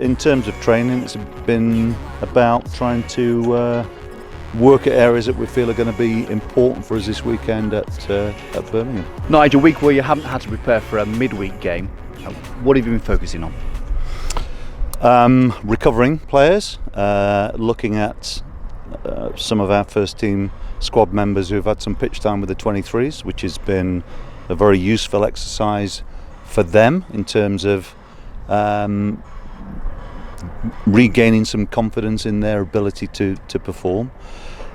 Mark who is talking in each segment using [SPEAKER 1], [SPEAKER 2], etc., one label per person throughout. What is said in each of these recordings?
[SPEAKER 1] In terms of training, it's been about trying to work at areas that we feel are going to be important for us this weekend at Birmingham.
[SPEAKER 2] Nigel, a week where you haven't had to prepare for a midweek game, what have you been focusing on?
[SPEAKER 1] Recovering players, looking at some of our first team squad members who've had some pitch time with the 23s, which has been a very useful exercise for them in terms of regaining some confidence in their ability to perform.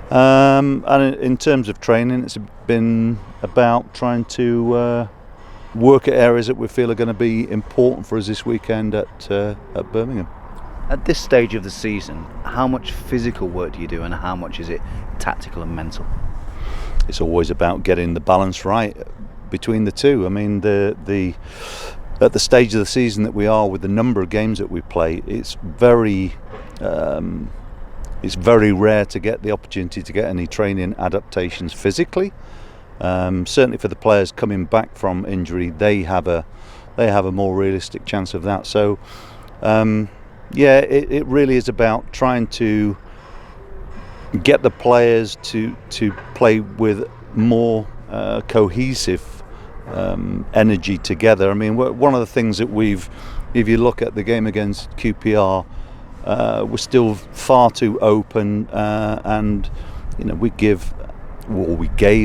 [SPEAKER 1] And in terms of training, it's been about trying to work at areas that we feel are going to be important for us this weekend at Birmingham.
[SPEAKER 2] At this stage of the season, how much physical work do you do and how much is it tactical and mental?
[SPEAKER 1] It's always about getting the balance right between the two. I mean, at the stage of the season that we are, with the number of games that we play, it's very rare to get the opportunity to get any training adaptations physically. Certainly for the players coming back from injury, they have a more realistic chance of that. So it really is about trying to get the players to play with more cohesive energy together. I mean, one of the things that if you look at the game against QPR, we're still far too open, and we gave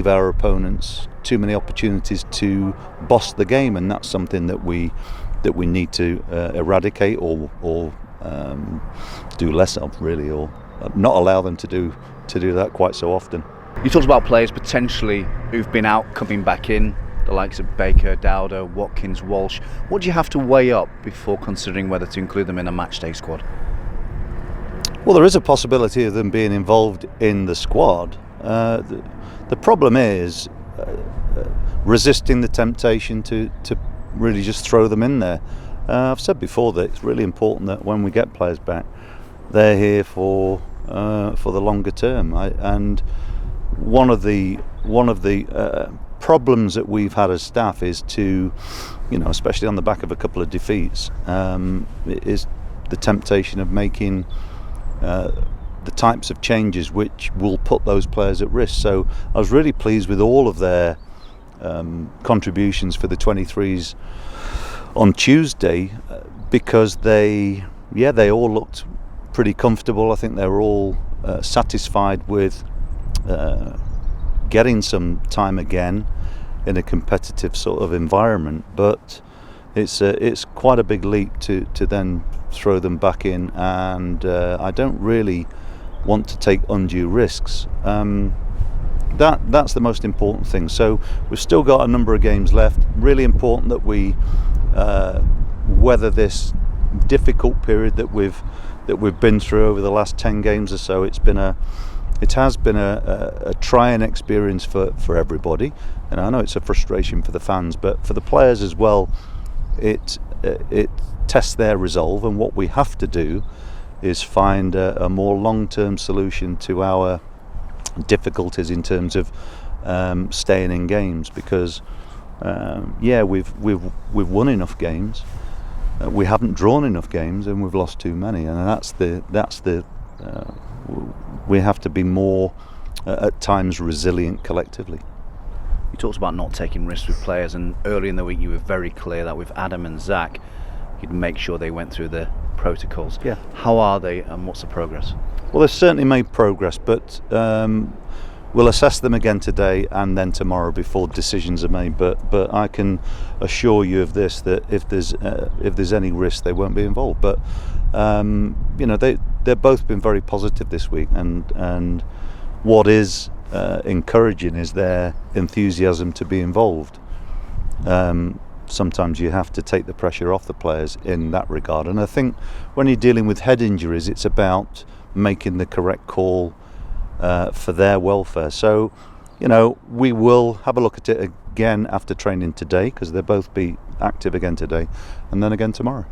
[SPEAKER 1] our opponents too many opportunities to boss the game, and that's something that we need to eradicate or do less of, really, or not allow them to do that quite so often.
[SPEAKER 2] You talked about players potentially who've been out coming back in, the likes of Baker, Dowder, Watkins, Walsh. What do you have to weigh up before considering whether to include them in a matchday squad?
[SPEAKER 1] Well, there is a possibility of them being involved in the squad. The problem is resisting the temptation to really just throw them in there. I've said before that it's really important that when we get players back, they're here for the longer term. And one of the problems that we've had as staff is to, especially on the back of a couple of defeats, is the temptation of making the types of changes which will put those players at risk. So I was really pleased with all of their contributions for the 23s on Tuesday, because they all looked pretty comfortable. I think they were all satisfied with getting some time again in a competitive sort of environment, but it's quite a big leap to then throw them back in, and I don't really want to take undue risks. That's the most important thing. So we've still got a number of games left. Really important that we weather this difficult period that we've been through over the last 10 games or so. It has been a trying experience for everybody, and I know it's a frustration for the fans, but for the players as well, it tests their resolve. And what we have to do is find a more long-term solution to our difficulties in terms of staying in games, because we've won enough games, we haven't drawn enough games, and we've lost too many, and that's the we have to be more at times resilient collectively.
[SPEAKER 2] You talked about not taking risks with players, and early in the week you were very clear that with Adam and Zach you'd make sure they went through the protocols.
[SPEAKER 1] Yeah.
[SPEAKER 2] How are they, and what's the progress?
[SPEAKER 1] Well, they've certainly made progress, but we'll assess them again today and then tomorrow before decisions are made. But I can assure you of this, that if there's any risk, they won't be involved. But they've both been very positive this week, and what is encouraging is their enthusiasm to be involved. Sometimes you have to take the pressure off the players in that regard, and I think when you're dealing with head injuries, it's about making the correct call for their welfare. So we will have a look at it again after training today, because they'll both be active again today, and then again tomorrow.